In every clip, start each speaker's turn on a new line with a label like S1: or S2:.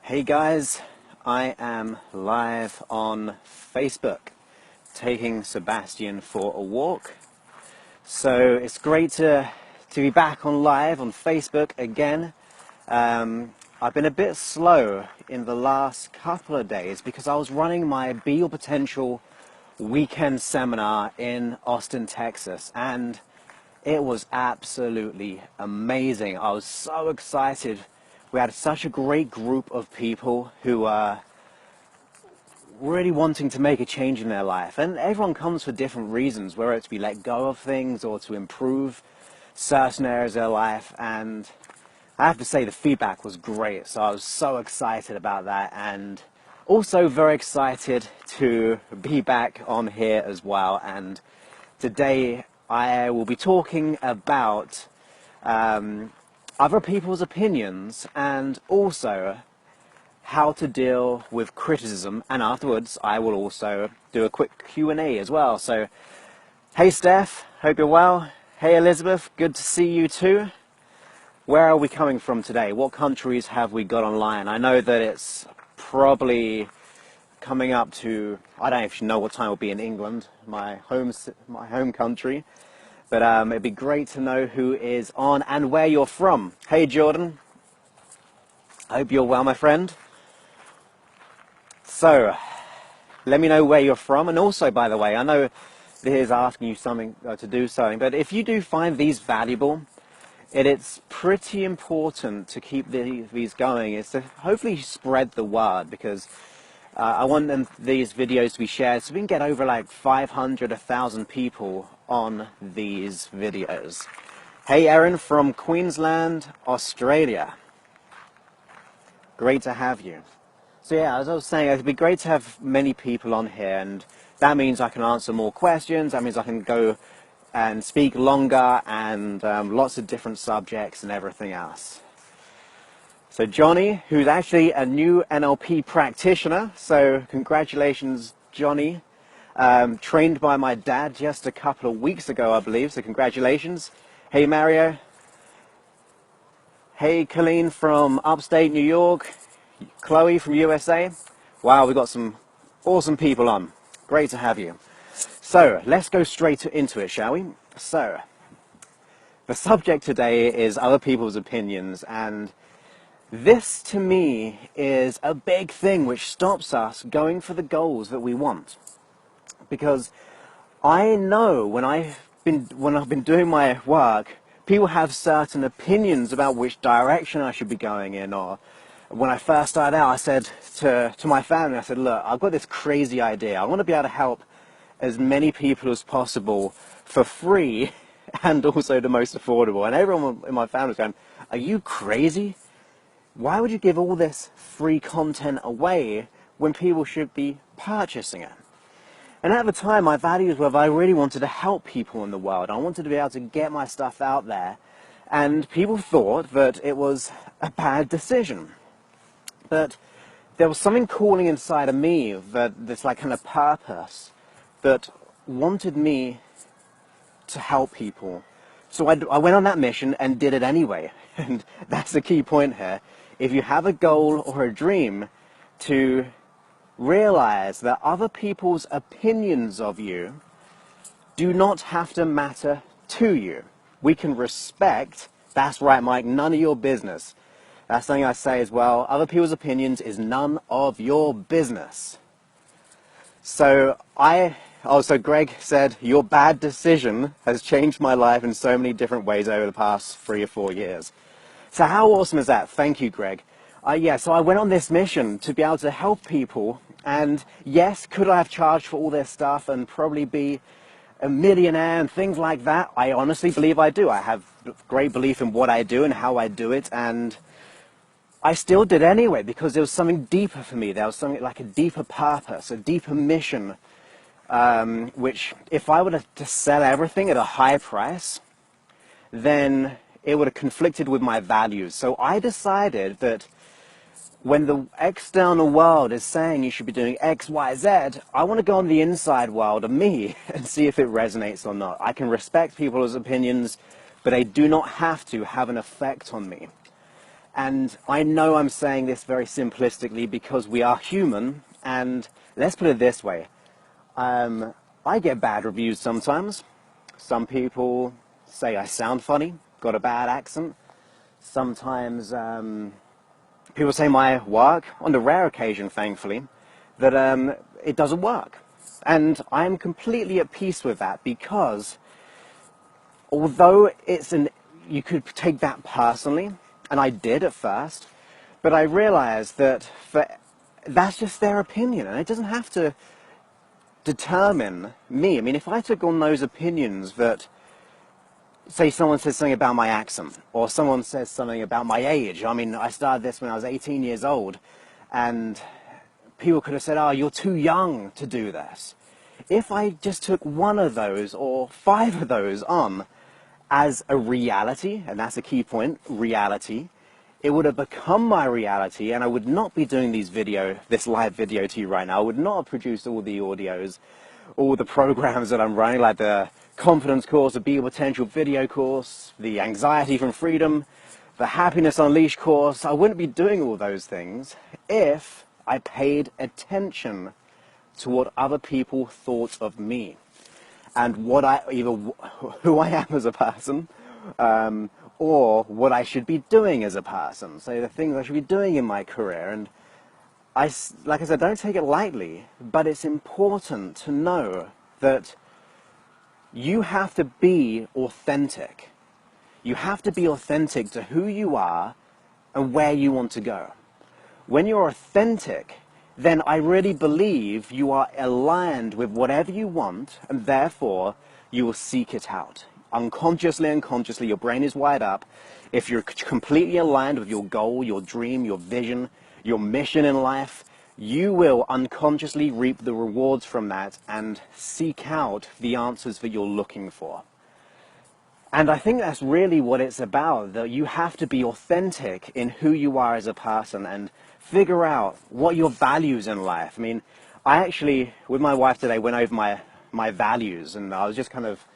S1: Hey guys, I am live on Facebook taking Sebastian for a walk. So it's great to be back on live on Facebook again. I've been a bit slow in the last couple of days because I was running my Be Your Potential weekend seminar in Austin, Texas, and it was absolutely amazing. I was so excited. We had such a great group of people who are really wanting to make a change in their life. And everyone comes for different reasons, whether it's to be let go of things or to improve certain areas of their life. And I have to say the feedback was great. So I was so excited about that, and also very excited to be back on here as well. And today I will be talking about other people's opinions and also how to deal with criticism, and afterwards I will also do a quick Q&A as well. So hey Steph, hope you're well. Hey Elizabeth, good to see you too. Where are we coming from today? What countries have we got online? I know that it's probably coming up to, I don't actually know what time it will be in England, my home country. But it'd be great to know who is on and where you're from. Hey Jordan, I hope you're well, my friend. So, let me know where you're from. And also, by the way, I know this is asking you something to do something, but if you do find these valuable, it's pretty important to keep these going. Is to hopefully spread the word, because I want these videos to be shared so we can get over like 500, 1,000 people on these videos. Hey Erin from Queensland, Australia. Great to have you. So yeah, as I was saying, it'd be great to have many people on here, and that means I can answer more questions. That means I can go and speak longer, and lots of different subjects and everything else. So Johnny, who's actually a new NLP practitioner, so congratulations Johnny. Trained by my dad just a couple of weeks ago, I believe, so congratulations. Hey Mario. Hey Colleen from upstate New York. Chloe from USA. Wow, we've got some awesome people on. Great to have you. So let's go straight into it, shall we? So the subject today is other people's opinions, and this to me is a big thing which stops us going for the goals that we want. Because I know when I've been doing my work, people have certain opinions about which direction I should be going in. Or when I first started out, I said to my family, I said, look, I've got this crazy idea. I want to be able to help as many people as possible for free and also the most affordable. And everyone in my family was going, are you crazy? Why would you give all this free content away when people should be purchasing it? And at the time, my values were that I really wanted to help people in the world. I wanted to be able to get my stuff out there. And people thought that it was a bad decision. But there was something calling inside of me, that this like kind of purpose that wanted me to help people. So I went on that mission and did it anyway. And that's the key point here. If you have a goal or a dream, to realize that other people's opinions of you do not have to matter to you. We can respect, that's right Mike, none of your business. That's something I say as well. Other people's opinions is none of your business. So Greg said, your bad decision has changed my life in so many different ways over the past 3 or 4 years. So how awesome is that? Thank you, Greg. So I went on this mission to be able to help people. And yes, could I have charged for all this stuff and probably be a millionaire and things like that? I honestly believe I do. I have great belief in what I do and how I do it. And I still did anyway, because there was something deeper for me. There was something like a deeper purpose, a deeper mission, which if I were to sell everything at a high price, then it would have conflicted with my values. So I decided that when the external world is saying you should be doing X, Y, Z, I want to go on the inside world of me and see if it resonates or not. I can respect people's opinions, but they do not have to have an effect on me. And I know I'm saying this very simplistically because we are human, and let's put it this way. I get bad reviews sometimes. Some people say I sound funny, got a bad accent. Sometimes people say my work, on the rare occasion, thankfully, that it doesn't work. And I'm completely at peace with that because although you could take that personally, and I did at first, but I realized that that's just their opinion, and it doesn't have to determine me. I mean, if I took on those opinions that, say someone says something about my accent, or someone says something about my age. I mean, I started this when I was 18 years old, and people could have said, oh, you're too young to do this. If I just took one of those, or 5 of those on, as a reality, and that's a key point, reality, it would have become my reality, and I would not be doing this live video to you right now. I would not have produced all the audios, all the programs that I'm running, like the confidence course, the Be Your Potential video course, the Anxiety from Freedom, the Happiness Unleashed course. I wouldn't be doing all those things if I paid attention to what other people thought of me, and who I am as a person, or what I should be doing as a person. So the things I should be doing in my career. And like I said, don't take it lightly, but it's important to know that you have to be authentic. You have to be authentic to who you are and where you want to go. When you're authentic, then I really believe you are aligned with whatever you want, and therefore you will seek it out. Unconsciously and consciously, your brain is wired up. If you're completely aligned with your goal, your dream, your vision, your mission in life, you will unconsciously reap the rewards from that and seek out the answers that you're looking for. And I think that's really what it's about, that you have to be authentic in who you are as a person and figure out what your values in life. I mean, I actually, with my wife today, went over my values, and I was just kind of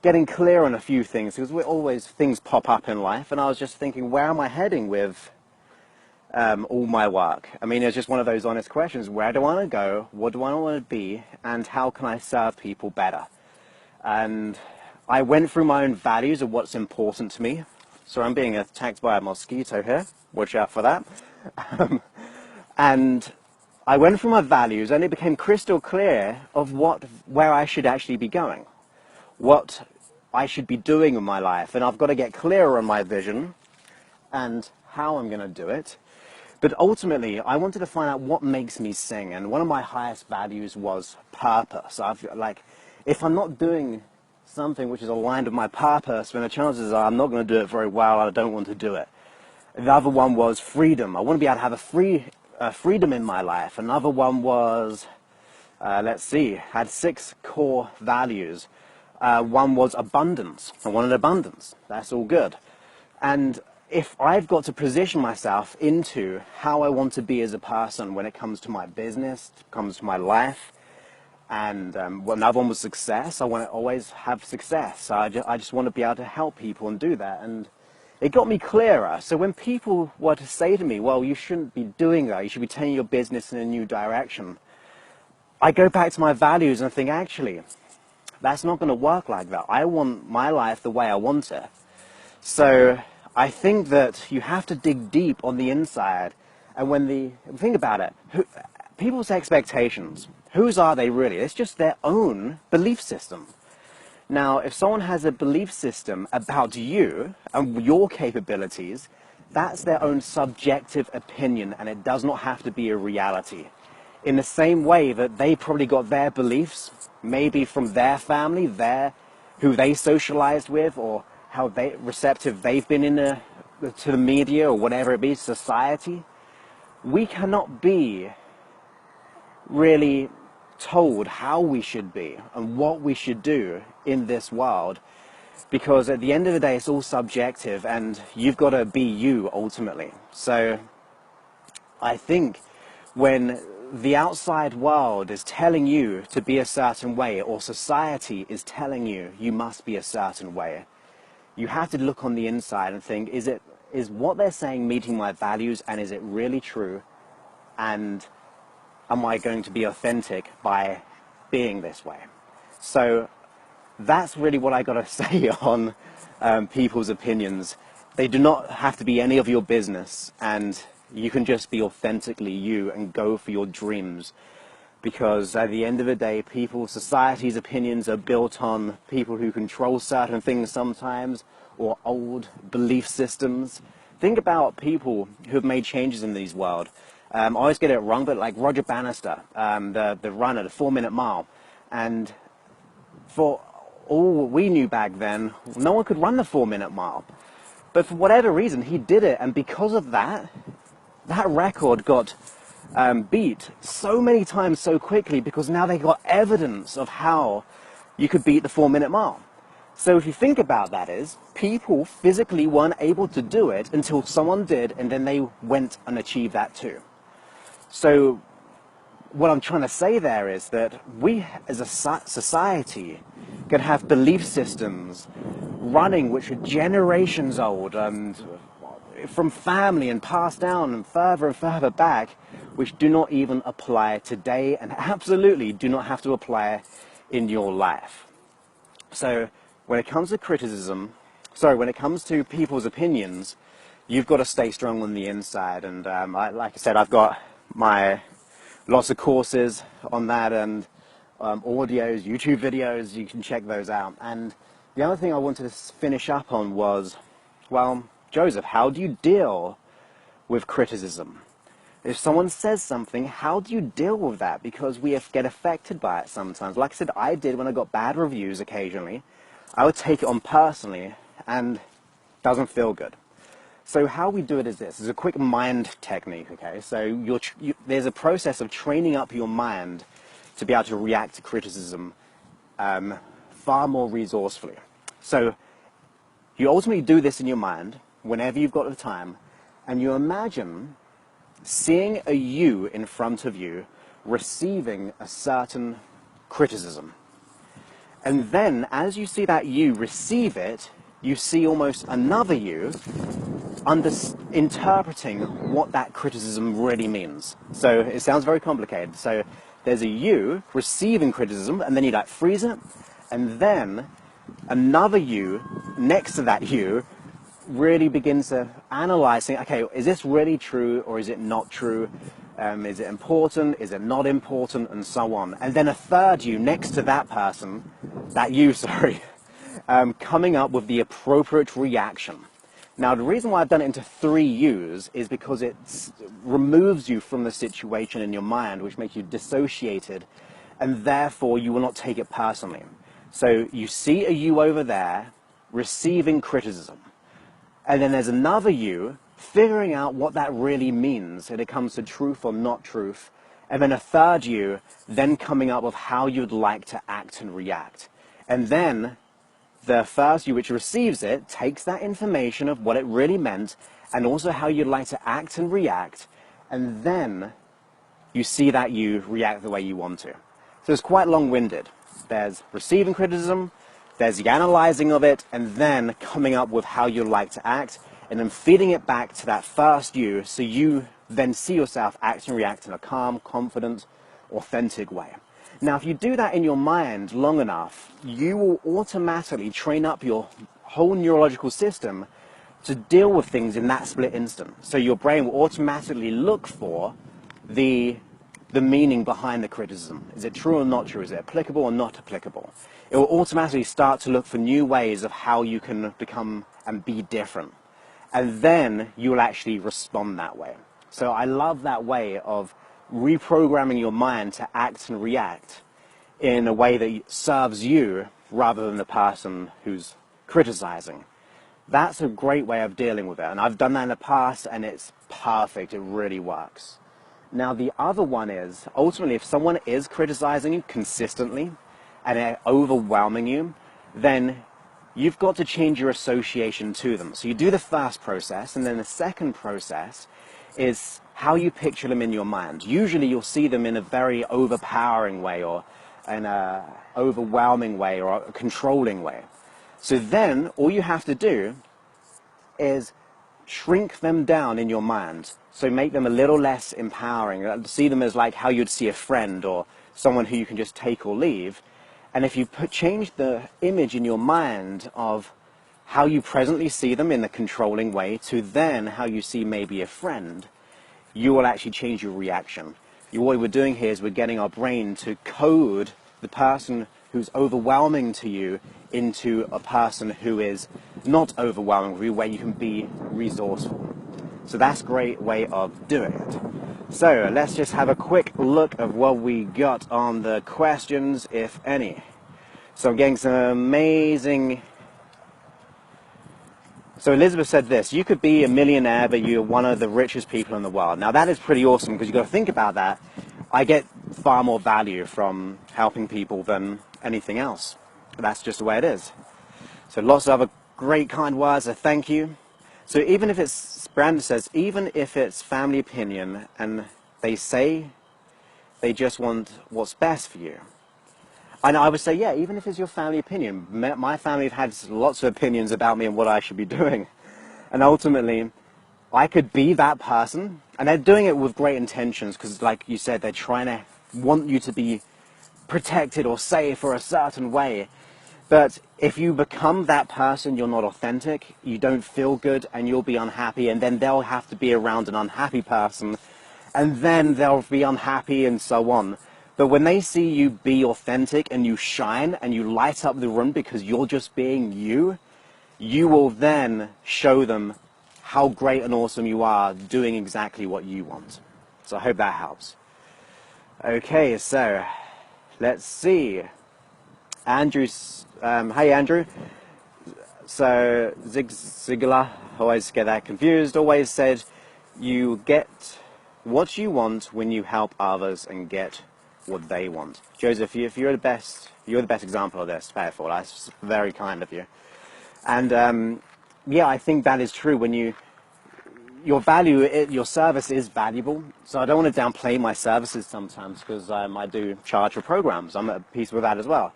S1: getting clear on a few things, because things pop up in life, and I was just thinking, where am I heading with all my work? I mean, it's just one of those honest questions. Where do I want to go? What do I want to be? And how can I serve people better? And I went through my own values of what's important to me. So I'm being attacked by a mosquito here. Watch out for that. And I went through my values, and it became crystal clear of where I should actually be going, what I should be doing in my life. And I've got to get clearer on my vision and how I'm going to do it. But ultimately, I wanted to find out what makes me sing. And one of my highest values was purpose. If I'm not doing something which is aligned with my purpose, then the chances are I'm not going to do it very well. I don't want to do it. The other one was freedom. I want to be able to have freedom in my life. Another one was, had 6 core values. One was abundance. I wanted abundance. That's all good. And if I've got to position myself into how I want to be as a person when it comes to my business, comes to my life, and another one was success. I want to always have success. I just want to be able to help people and do that. And it got me clearer. So when people were to say to me, well, you shouldn't be doing that, you should be taking your business in a new direction, I go back to my values and think, actually, that's not going to work like that. I want my life the way I want it. So I think that you have to dig deep on the inside. And think about it, people's expectations, whose are they really? It's just their own belief system. Now, if someone has a belief system about you and your capabilities, that's their own subjective opinion, and it does not have to be a reality. In the same way that they probably got their beliefs, maybe from their family, who they socialized with, or how receptive they've been to the media, or whatever it be, society. We cannot be really told how we should be and what we should do in this world, because at the end of the day it's all subjective, and you've got to be you ultimately. So I think when the outside world is telling you to be a certain way, or society is telling you you must be a certain way, you have to look on the inside and think, is what they're saying meeting my values, and is it really true? And am I going to be authentic by being this way? So that's really what I got to say on people's opinions. They do not have to be any of your business, and you can just be authentically you and go for your dreams. Because at the end of the day, society's opinions are built on people who control certain things sometimes, or old belief systems. Think about people who have made changes in this world. I always get it wrong, but like Roger Bannister, the runner, the 4-minute mile. And for all we knew back then, no one could run the 4-minute mile. But for whatever reason, he did it, and because of that, that record got beat so many times so quickly, because now they got evidence of how you could beat the 4-minute mile. So if you think about that, is people physically weren't able to do it until someone did, and then they went and achieved that too. So what I'm trying to say there is that we as a society can have belief systems running which are generations old, and from family and passed down and further back, which do not even apply today, and absolutely do not have to apply in your life. So when it comes to when it comes to people's opinions, you've got to stay strong on the inside. And like I said, I've got lots of courses on that, and audios, YouTube videos, you can check those out. And the other thing I wanted to finish up on was, well, Joseph, how do you deal with criticism? If someone says something, how do you deal with that? Because we get affected by it sometimes. Like I said, I did when I got bad reviews occasionally. I would take it on personally, and it doesn't feel good. So how we do it is this. It's a quick mind technique, okay? So there's a process of training up your mind to be able to react to criticism far more resourcefully. So you ultimately do this in your mind whenever you've got the time, and you imagine seeing a you in front of you receiving a certain criticism. And then as you see that you receive it, you see almost another you interpreting what that criticism really means. So it sounds very complicated. So there's a you receiving criticism, and then you like freeze it, and then another you next to that you really begins to analyze, saying, okay, is this really true or is it not true? Is it important? Is it not important? And so on. And then a third you next to that person, coming up with the appropriate reaction. Now, the reason why I've done it into 3 U's is because it removes you from the situation in your mind, which makes you dissociated, and therefore you will not take it personally. So you see a you over there receiving criticism, and then there's another you figuring out what that really means when it comes to truth or not truth, and then a third you then coming up with how you'd like to act and react. And then the first you, which receives it, takes that information of what it really meant and also how you'd like to act and react, and then you see that you react the way you want to. So it's quite long-winded. There's receiving criticism, there's the analyzing of it, and then coming up with how you'd like to act, and then feeding it back to that first you, so you then see yourself act and react in a calm, confident, authentic way. Now, if you do that in your mind long enough, you will automatically train up your whole neurological system to deal with things in that split instant. So your brain will automatically look for the meaning behind the criticism. Is it true or not true? Is it applicable or not applicable? It will automatically start to look for new ways of how you can become and be different. And then you will actually respond that way. So I love that way of reprogramming your mind to act and react in a way that serves you rather than the person who's criticizing. That's a great way of dealing with it. And I've done that in the past, and it's perfect. It really works. Now, the other one is, ultimately, if someone is criticizing you consistently and they're overwhelming you, then you've got to change your association to them. So you do the first process, and then the second process is how you picture them in your mind. Usually you'll see them in a very overpowering way, or in a overwhelming way, or a controlling way. So then all you have to do is shrink them down in your mind. So make them a little less empowering. See them as like how you'd see a friend or someone who you can just take or leave. And if you change the image in your mind of how you presently see them in the controlling way to then how you see maybe a friend, you will actually change your reaction. What we're doing here is we're getting our brain to code the person who's overwhelming to you into a person who is not overwhelming, where you can be resourceful. So that's a great way of doing it. So let's just have a quick look of what we got on the questions, if any. So I'm getting some amazing... So Elizabeth said this: you could be a millionaire, but you're one of the richest people in the world. Now that is pretty awesome, because you've got to think about that. I get far more value from helping people than anything else. That's just the way it is. So lots of other great kind words, a thank you. So even if it's, Brandon says, even if it's family opinion and they say they just want what's best for you. And I would say, yeah, even if it's your family opinion. My family have had lots of opinions about me and what I should be doing. And ultimately, I could be that person. And they're doing it with great intentions, because like you said, they're trying to want you to be protected or safe or a certain way. But if you become that person, you're not authentic, you don't feel good, and you'll be unhappy, and then they'll have to be around an unhappy person, and then they'll be unhappy and so on. But when they see you be authentic and you shine and you light up the room because you're just being you, you will then show them how great and awesome you are doing exactly what you want. So I hope that helps. Okay, so let's see. Andrew's, hey Andrew. So Zig Ziglar, always get that confused, always said you get what you want when you help others and get what they want. Joseph, if you're the best example of this. Powerful. That's very kind of you. And yeah, I think that is true. When your service is valuable. So I don't want to downplay my services sometimes, because I do charge for programs. I'm at peace with that as well.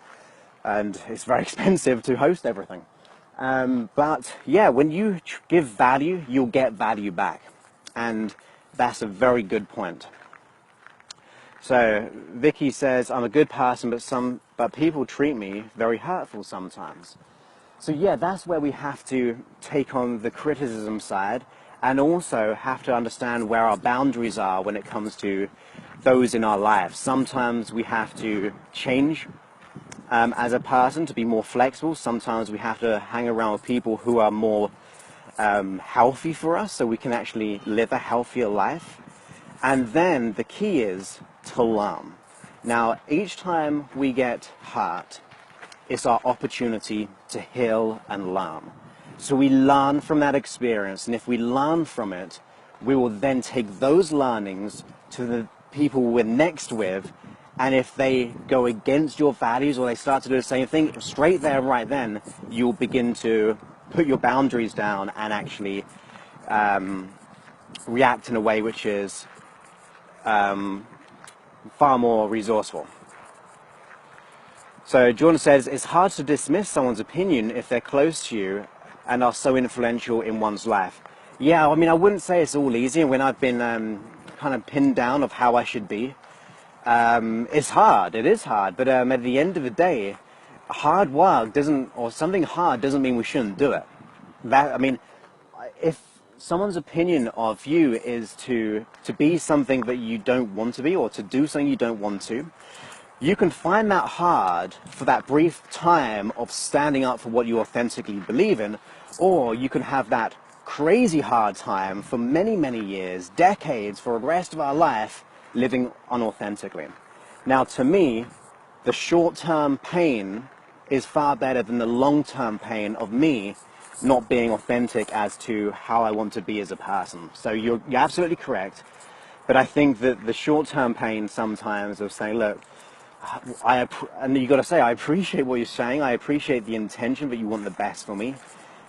S1: And it's very expensive to host everything. But yeah, when you give value, you'll get value back. And that's a very good point. So Vicky says, I'm a good person, but people treat me very hurtful sometimes. So yeah, that's where we have to take on the criticism side, and also have to understand where our boundaries are when it comes to those in our lives. Sometimes we have to change as a person to be more flexible. Sometimes we have to hang around with people who are more healthy for us, so we can actually live a healthier life. And then the key is to learn. Now, each time we get hurt, it's our opportunity to heal and learn. So we learn from that experience, and if we learn from it, we will then take those learnings to the people we're next with, and if they go against your values or they start to do the same thing, straight there, right then, you'll begin to put your boundaries down and actually react in a way which is far more resourceful. So Jordan says, it's hard to dismiss someone's opinion if they're close to you and are so influential in one's life. Yeah, I mean, I wouldn't say it's all easy. When I've been kind of pinned down of how I should be, it's hard. It is hard. But at the end of the day, hard work something hard doesn't mean we shouldn't do it. If someone's opinion of you is to be something that you don't want to be, or to do something you don't want to, you can find that hard for that brief time of standing up for what you authentically believe in, or you can have that crazy hard time for many, many years, decades, for the rest of our life, living unauthentically. Now, to me, the short-term pain is far better than the long-term pain of me not being authentic as to how I want to be as a person. So you're absolutely correct, but I think that the short-term pain sometimes of saying, look, and you got to say, I appreciate what you're saying, I appreciate the intention that you want the best for me.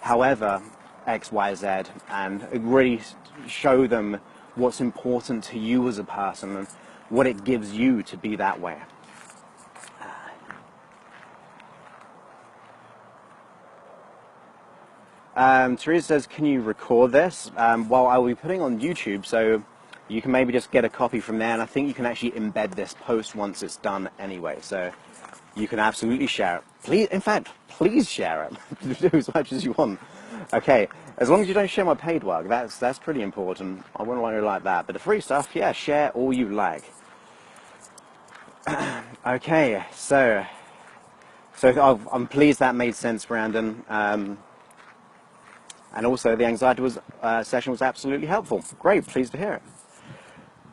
S1: However, X, Y, Z, and really show them what's important to you as a person and what it gives you to be that way. Teresa says, can you record this? Well, I will be putting on YouTube, so you can maybe just get a copy from there, and I think you can actually embed this post once it's done anyway, so you can absolutely share it. Please, in fact, please share it. Do as much as you want. Okay, as long as you don't share my paid work, that's pretty important. I wouldn't want to like that, but the free stuff, yeah, share all you like. Okay, so I'm pleased that made sense, Brandon. And also the anxiety session was absolutely helpful. Great, pleased to hear it.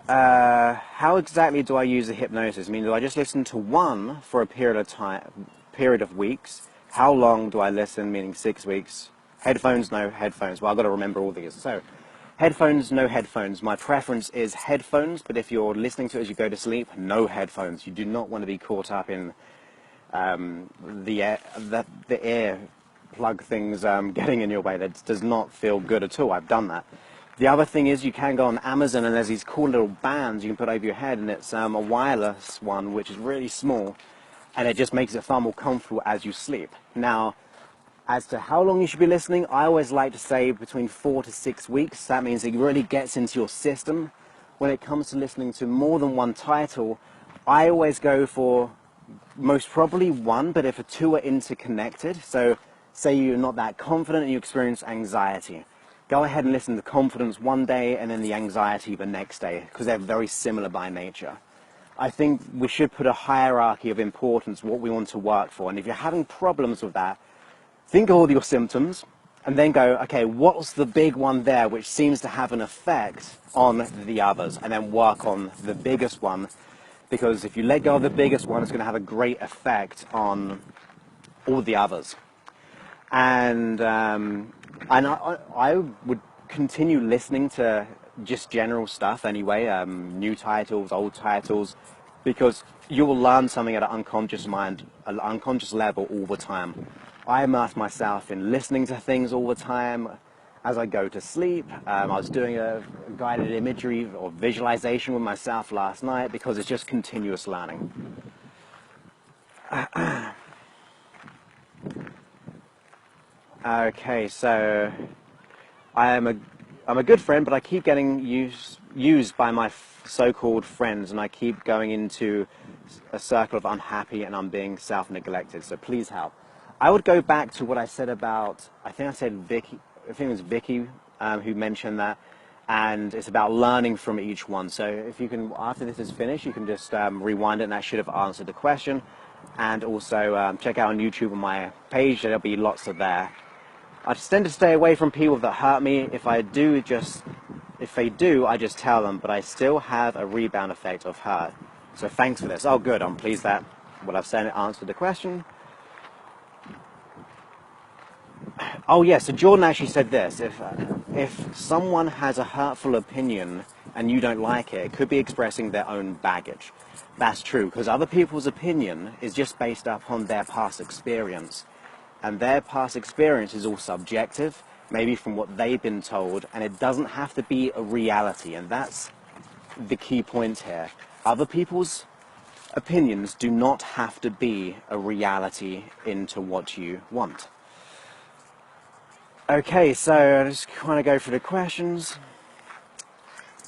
S1: How exactly do I use the hypnosis? I mean, do I just listen to one for a period of weeks? How long do I listen, meaning 6 weeks? Headphones, no headphones. Well, I've got to remember all these. So, headphones, no headphones. My preference is headphones, but if you're listening to it as you go to sleep, no headphones. You do not want to be caught up in the air plug things getting in your way. That does not feel good at all. I've done that. The other thing is you can go on Amazon and there's these cool little bands you can put over your head, and it's a wireless one which is really small, and it just makes it far more comfortable as you sleep. Now, as to how long you should be listening, I always like to say between 4 to 6 weeks. That means it really gets into your system. When it comes to listening to more than one title, I always go for most probably one, but if the two are interconnected, so say you're not that confident and you experience anxiety, go ahead and listen to confidence one day and then the anxiety the next day, because they're very similar by nature. I think we should put a hierarchy of importance, what we want to work for, and if you're having problems with that, think of all your symptoms and then go, okay, what's the big one there which seems to have an effect on the others, and then work on the biggest one, because if you let go of the biggest one, it's going to have a great effect on all the others. And I would continue listening to just general stuff anyway, new titles, old titles, because you will learn something at an unconscious level all the time. I immerse myself in listening to things all the time as I go to sleep. I was doing a guided imagery or visualization with myself last night, because it's just continuous learning. Okay, so I'm a good friend, but I keep getting used by my so-called friends, and I keep going into a circle of unhappy, and I'm being self-neglected. So please help. I would go back to what I said about, I think it was Vicky who mentioned that, and it's about learning from each one. So if you can, after this is finished, you can just rewind it, and that should have answered the question. And also check out on YouTube on my page, there'll be lots of there. I tend to stay away from people that hurt me. If they do, I just tell them, but I still have a rebound effect of hurt. So thanks for this. Oh, good. I'm pleased that what I've said answered the question. Oh, yes. So Jordan actually said this. If someone has a hurtful opinion and you don't like it, it could be expressing their own baggage. That's true, because other people's opinion is just based upon their past experience. And their past experience is all subjective, maybe from what they've been told, and it doesn't have to be a reality, and that's the key point here. Other people's opinions do not have to be a reality into what you want. Okay, so I just kind of go through the questions.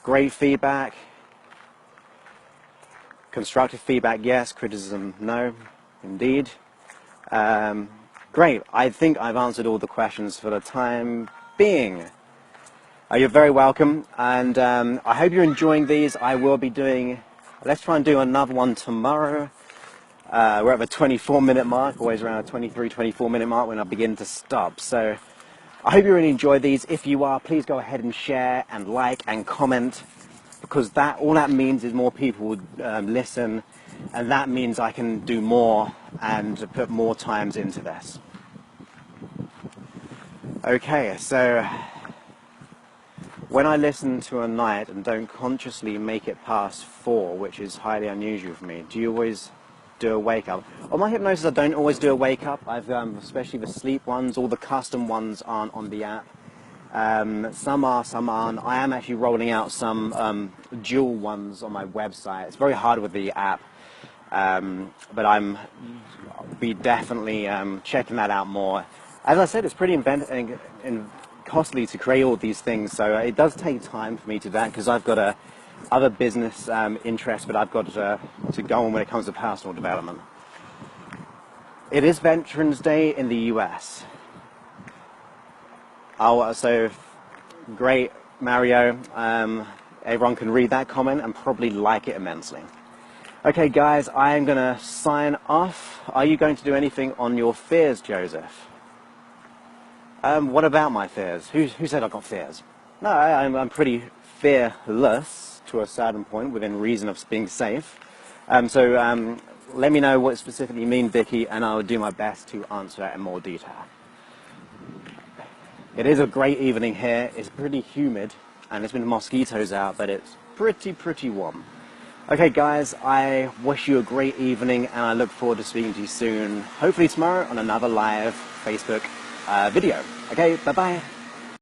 S1: Great feedback. Constructive feedback, yes. Criticism, no. Indeed. Great. I think I've answered all the questions for the time being. You're very welcome, and I hope you're enjoying these. I will be doing, let's try and do another one tomorrow. We're at the 24-minute mark, always around a 23, 24-minute mark when I begin to stop. So I hope you really enjoy these. If you are, please go ahead and share and like and comment, because all that means is more people would listen, and that means I can do more and put more times into this. Okay, so when I listen to a night and don't consciously make it past 4, which is highly unusual for me, do you always do a wake up? On my hypnosis, I don't always do a wake up. I've especially the sleep ones, all the custom ones aren't on the app. Some are, some aren't. I am actually rolling out some dual ones on my website. It's very hard with the app, but I'll be definitely checking that out more. As I said, it's pretty costly to create all these things, so it does take time for me to do that because I've got other business interests, but I've got to go on when it comes to personal development. It is Veterans Day in the US. Oh, so great, Mario. Everyone can read that comment and probably like it immensely. Okay, guys, I am going to sign off. Are you going to do anything on your fears, Joseph? What about my fears? Who said I've got fears? No, I'm pretty fearless to a certain point within reason of being safe. So let me know what specifically you mean, Vicky, and I'll do my best to answer that in more detail. It is a great evening here. It's pretty humid, and there's been mosquitoes out, but it's pretty warm. Okay, guys, I wish you a great evening, and I look forward to speaking to you soon, hopefully tomorrow on another live Facebook video. Okay, bye-bye.